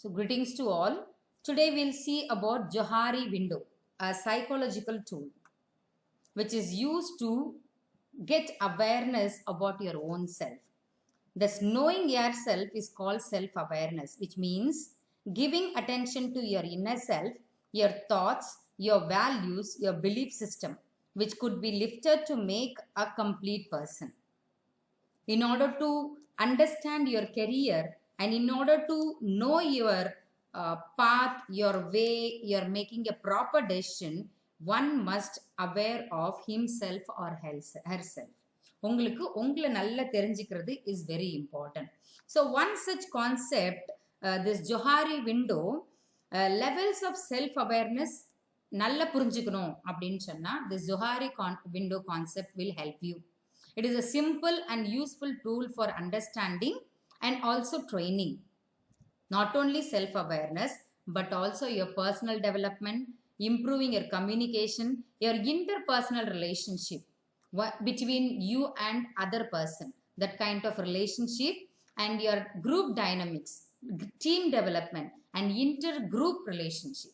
So greetings to all. Today we'll see about Johari window, a psychological tool which is used to get awareness about your own self. Thus, knowing yourself is called self-awareness, which means giving attention to your inner self, your thoughts, your values, your belief system, which could be lifted to make a complete person. In order to understand your career and in order to know your path, your way, you're making a proper decision, one must aware of himself or herself. உங்களுக்கு உங்களை நல்லா தெரிஞ்சுக்கிறது is very important. So one such concept, this Johari window, levels of self-awareness நல்லா புரிஞ்சுக்கணும் அப்படின்னு சொன்னா this Johari window concept will help you. It is a simple and useful tool for understanding and also training. Not only self-awareness, but also your personal development, improving your communication, your interpersonal relationship between you and other person. That kind of relationship and your group dynamics, team development and intergroup relationship.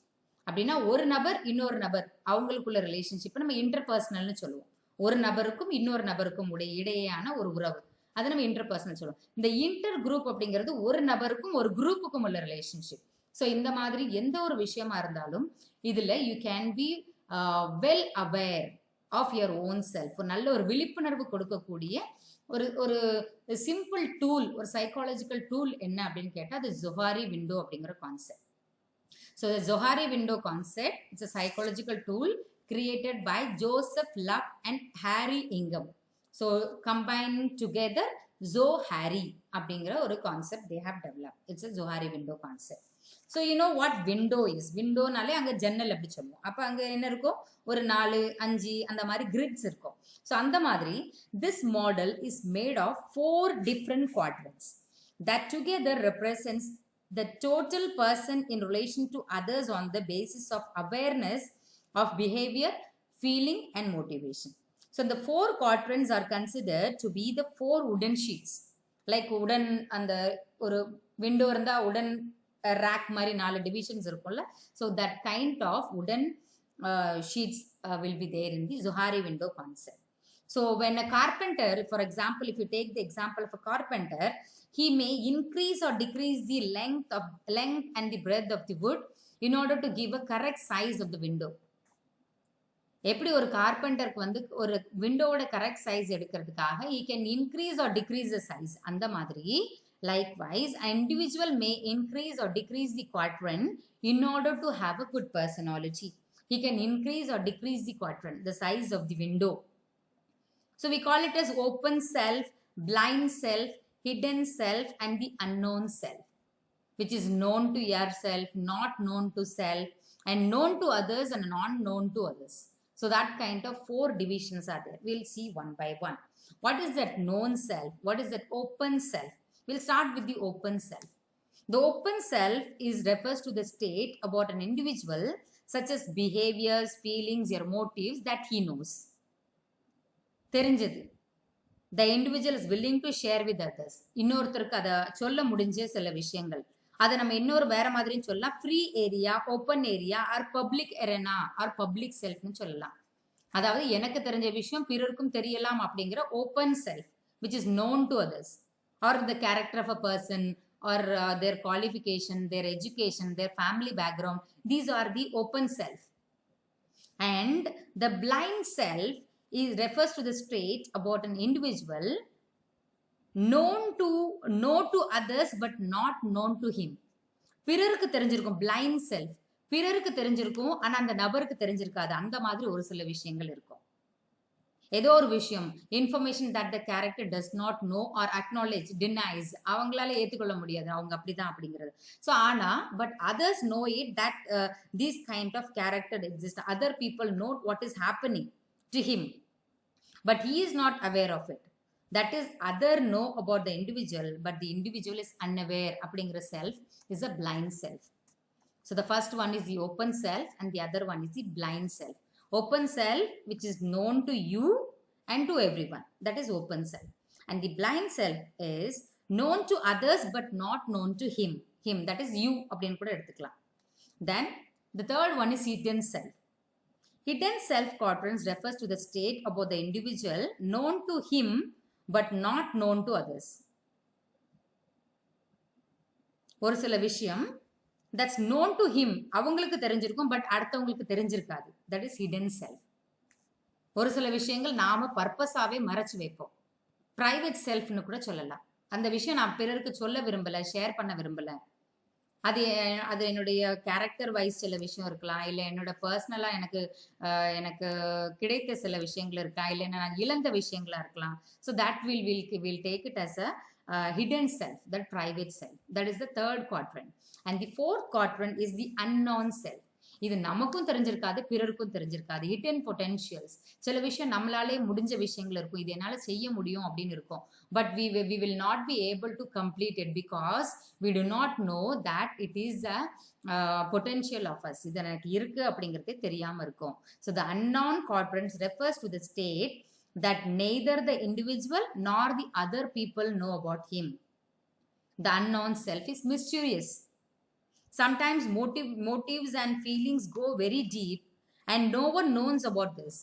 அப்படின்னா ஒரு நபர் இன்னொரு நபர் அவங்களுக்குள்ள relationship நம்ம இன்டர்பர்சனல்னு சொல்லுவோம். ஒரு நபருக்கும் இன்னொரு நபருக்கும் இடையேயான ஒரு உறவு, அதை நம்ம இன்டர்பர்சனல் சொல்லுவோம். இந்த இன்டர் குரூப் அப்படிங்கிறது ஒரு நபருக்கும் ஒரு குரூப்புக்கும் உள்ள ரிலேஷன்ஷிப். ஸோ இந்த மாதிரி எந்த ஒரு விஷயமா இருந்தாலும் இதுல you can be well aware of your own self. நல்ல ஒரு விழிப்புணர்வு கொடுக்கக்கூடிய ஒரு சிம்பிள் டூல், ஒரு சைக்காலஜிக்கல் டூல் என்ன அப்படின்னு கேட்டால் அது ஜொஹாரி விண்டோ அப்படிங்கிற concept. So the Johari window concept, it's a psychological tool created by Joseph Luck and Harry Ingham. So combining together Zohari அப்படிங்கிற ஒரு concept they have developed. It's a Johari window concept. So you know what window is? Windowனாலே அங்க ஜன்னல் அப்படி சொல்லுவோம். அப்ப அங்க என்ன இருக்கும்? ஒரு 4, 5 அந்த மாதிரி grids இருக்கும். So அந்த மாதிரி this model is made of 4 different quadrants that together represents the total person in relation to others on the basis of awareness of behavior, feeling and motivation. So the 4 quadrants are considered to be the 4 wooden sheets. Like wooden and the ஒரு window இருந்தா wooden rack மாதிரி 4 divisions இருக்கும்ல. So that kind of wooden sheets will be there in the Johari window concept. So when a carpenter, for example, if you take the example of a carpenter, he may increase or decrease the length and the breadth of the wood in order to give a correct size of the window. எப்படி ஒரு கார்பெண்டருக்கு வந்து ஒரு விண்டோவோட correct size எடுக்கிறதுக்காக he can increase or decrease the size. அந்த மாதிரி likewise an individual may increase or decrease the quadrant in order to have a good personality. He can increase or decrease the quadrant, the size of the window. So we call it as open self, blind self, hidden self and the unknown self, which is known to yourself, not known to self, and known to others and unknown to others. So that kind of 4 divisions are there. We'll see one by one. What is that known self? What is that open self? We'll start with the open self. The open self refers to the state about an individual, such as behaviors, feelings, or motives that he knows. தெரிஞ்சது. The individual is willing to share with others. இன்னொருத்தருக்கு அதை சொல்ல முடிஞ்ச சில விஷயங்கள், அதை நம்ம இன்னொரு வேற மாதிரியும் சொல்லலாம். Free area, open area, or public area or public செல்ஃப்னு சொல்லலாம். அதாவது எனக்கு தெரிஞ்ச விஷயம் பிறருக்கும் தெரியலாம் அப்படிங்கிற open self which is known to others, or the character of a person, or their qualification, their education, their family background. These are the open self. And the blind self refers to the state about an individual known to others but not known to him. பிறருக்கு தெரிஞ்சிருக்கும் blind self, பிறருக்கு தெரிஞ்சிருக்கும் ஆனா அந்த நபருக்கு தெரிஞ்சிருக்காது. அந்த மாதிரி ஒரு சில விஷயங்கள் இருக்கும். ஏதோ ஒரு விஷயம் information that the character does not know or acknowledge, denies, அவங்களால ஏற்றுக்கொள்ள முடியாது அவங்க அப்படிதான் அப்படிங்கிறது. ஸோ ஆனா but others know it, that this kind of character exists. Other people know what is happening to him, but he is not aware of it. That is, other know about the individual, but the individual is unaware. அப்படிங்கிற self is a blind self. So the first one is the open self and the other one is the blind self. Open self, which is known to you and to everyone, that is open self. And the blind self is known to others but not known to him. Him, that is you அப்படின்னு கூட எடுத்துக்கலாம். Then the third one is hidden self. Hidden self quadrants refers to the state about the individual known to him but not known to others. ஒரு சில விஷயம் that's known to him அவங்களுக்கு தெரிஞ்சிருக்கும் but அடுத்தவங்களுக்கு தெரிஞ்சிருக்காது. That is hidden self. ஒரு சில விஷயங்கள் நாம பர்பஸாவே மறைச்சு வைப்போம். பிரைவேட் செல்ஃப்னு கூட சொல்லலாம். அந்த விஷயம் நான் பிறருக்கு சொல்ல விரும்பல, ஷேர் பண்ண விரும்பல. அது அது என்னுடைய கேரக்டர் வைஸ் சில விஷயம் இருக்கலாம், இல்லை என்னோட பர்சனலாக எனக்கு கிடைத்த சில விஷயங்கள் இருக்கலாம், இல்லை நான் இழந்த விஷயங்களா இருக்கலாம். So that will take it as a hidden self, that private self. That is the third quadrant. And the fourth quadrant is the unknown self. இது நமக்கும் தெரிஞ்சிருக்காது, பிறருக்கும் தெரிஞ்சிருக்காது. ஹிடன் பொட்டன்ஷியல்ஸ், சில விஷயம் நம்மளாலே முடிஞ்ச விஷயங்கள் இருக்கும், இது என்னால் செய்ய முடியும் அப்படின்னு இருக்கும். But we will not be able to complete it because we do not know that it is a potential of us. இது எனக்கு இருக்கு அப்படிங்கிறதே தெரியாம இருக்கும். So the unknown quadrants refers to the state that neither the individual nor the other people know about him. The unknown self is mysterious. Sometimes motives and feelings go very deep and no one knows about this.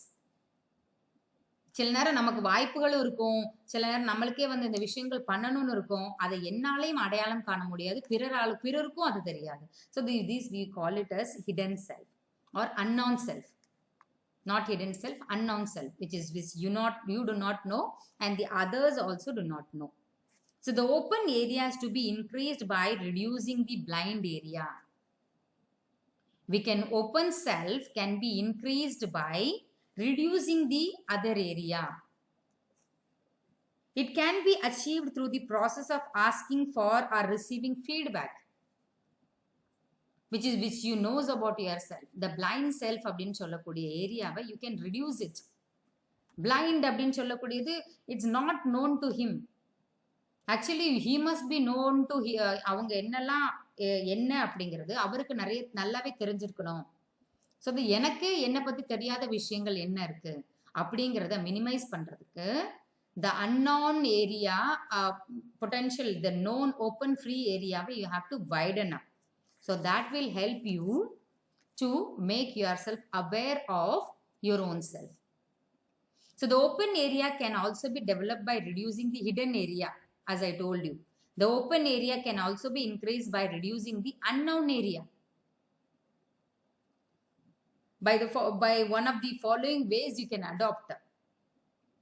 சில நேரம் நமக்கு வாய்ப்புகளும் இருக்கும், சில நேரம் நம்மளுக்கே வந்து இந்த விஷயங்கள் பண்ணணும்னு இருக்கும், அதை என்னாலையும் அடையாளம் காண முடியாது, பிறருக்கும் அது தெரியாது. So these we call it as hidden self or unknown self. Not hidden self, unknown self, which you do not know and the others also do not know. So the open area is to be increased by reducing the blind area. Open self can be increased by reducing the other area. It can be achieved through the process of asking for or receiving feedback, which you knows about yourself. The blind self அப்படின்னு சொல்லக்கூடிய ஏரியாவை you can reduce it. Blind அப்படின்னு சொல்லக்கூடியது it's not known to him. Actually he must be known to அவங்க என்னெல்லாம் என்ன அப்படிங்கிறது அவருக்கு நல்லாவே தெரிஞ்சிருக்கணும். ஸோ அது எனக்கு என்னை பற்றி தெரியாத விஷயங்கள் என்ன இருக்கு அப்படிங்கிறத மினிமைஸ் பண்ணுறதுக்கு the unknown area potential, the known open free ஏரியாவை you have to widen up. So that will help you to make yourself aware of your own self. So the open area can also be develop by reducing the hidden area. As I told you, the open area can also be increased by reducing the unknown area. By one of the following ways you can adopt.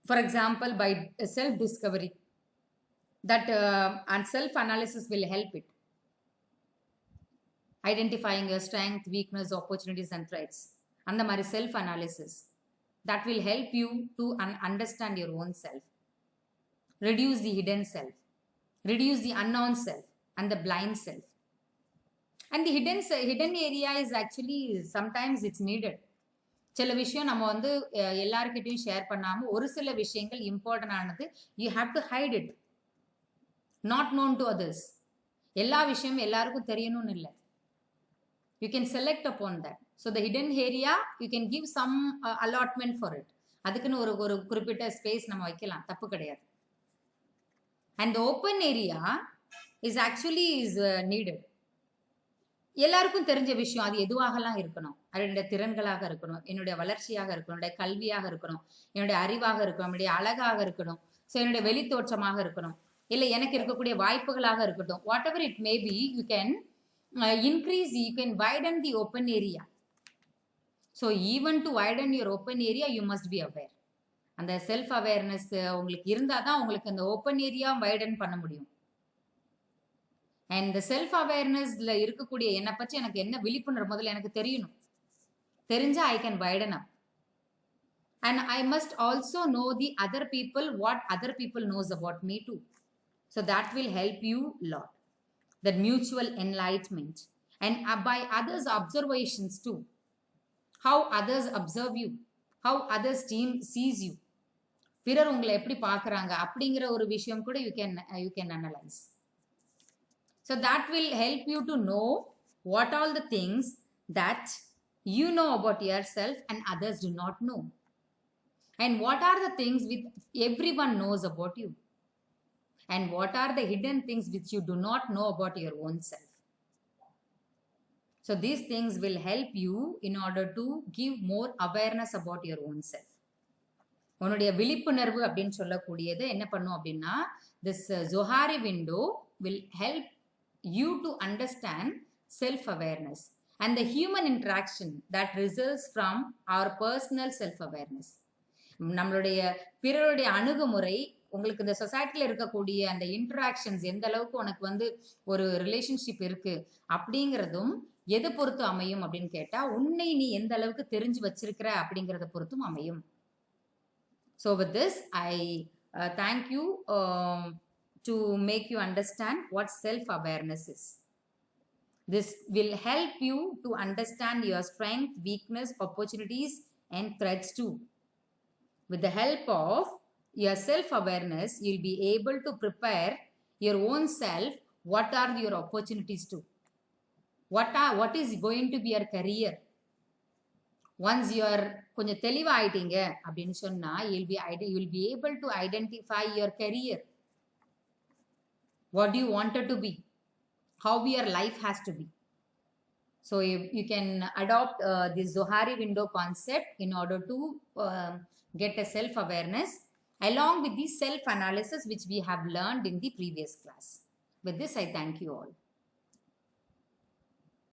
For example, by self-discovery. That and self-analysis will help it. Identifying your strength, weakness, opportunities and threats. And the self-analysis. That will help you to understand your own self. Reduce the hidden self, reduce the unknown self and the blind self. And the hidden area is actually sometimes it's needed. சில விஷயம் நம்ம வந்து எல்லார்கிட்டையும் share பண்ணாம ஒரு சில விஷயங்கள் important ஆனது you have to hide it, not known to others. எல்லா விஷயமும் எல்லாருக்கும் தெரியணும்னு இல்லை. You can select upon that. So the hidden area you can give some allotment for it. அதுக்குன்னு ஒரு குறிப்பிட்ட ஸ்பேஸ் நம்ம வைக்கலாம், தப்பு கிடையாது. And the open area is actually needed. எல்லாருக்கும் தெரிஞ்ச விஷயம் அது எதுவாகலாம் இருக்கணும், என்னுடைய திறன்களாக இருக்கணும், என்னுடைய வளர்ச்சியாக இருக்கணும், என்னுடைய கல்வியாக இருக்கணும், என்னுடைய அறிவாக இருக்கணும், என்னுடைய அழகாக இருக்கணும், ஸோ என்னுடைய வெளித்தோற்றமாக இருக்கணும், இல்லை எனக்கு இருக்கக்கூடிய வாய்ப்புகளாக இருக்கட்டும். What ever it may be you can increase, you can widen the open area. So even to widen your open area you must be aware. அந்த செல்ஃப் அவேர்னஸ் உங்களுக்கு இருந்தால் தான் உங்களுக்கு அந்த ஓப்பன் ஏரியா வைடன் பண்ண முடியும். அண்ட் இந்த self அவேர்னஸ்ல இருக்கக்கூடிய என்னை பற்றி எனக்கு என்ன விழிப்புணர்வு முதல்ல எனக்கு தெரியணும். தெரிஞ்சா I can widen up. And I must also know the other people, what other people knows about me too. So that will help you lot. That mutual enlightenment and by others observations too. How others observe you, how others team sees you. பிறர் உங்களை எப்படி பார்க்குறாங்க அப்படிங்கிற ஒரு விஷயம் கூட you can analyse. So that will help you to know what all the things that you know about yourself and others to not know. And what are the things with everyone knows about you. and what are the hidden things which you do not know about your own self. So these things will help you in order to give more awareness about your own self. உன்னுடைய விழிப்புணர்வு அப்படின்னு சொல்லக்கூடியது என்ன பண்ணும் அப்படின்னா, this Zohari window will help you to understand self-awareness and the human interaction that results from our personal self-awareness. நம்மளுடைய பிறருடைய அணுகுமுறை, உங்களுக்கு இந்த சொசைட்டில இருக்கக்கூடிய அந்த இன்டராக்ஷன்ஸ் எந்த அளவுக்கு உனக்கு வந்து ஒரு ரிலேஷன்ஷிப் இருக்கு அப்படிங்கிறதும் எதை பொறுத்து அமையும் அப்படின்னு கேட்டா, உன்னை நீ எந்த அளவுக்கு தெரிஞ்சு வச்சிருக்கிற அப்படிங்கிறத பொறுத்தும் அமையும். So with this, I thank you to make you understand what self-awareness is. This will help you to understand your strength, weakness, opportunities, and threats too. With the help of your self-awareness, you'll be able to prepare your own self. What are your opportunities too? What is going to be your career? Once you are கொஞ்சம் தெளிவாயிட்டீங்க அப்படின்னு சொன்னா, you will be able to identify your career. What do you wanted to be? How your life has to be. So you can adopt this Zohari window concept in order to get a self-awareness along with the self-analysis which we have learned in the previous class. With this, I thank you all.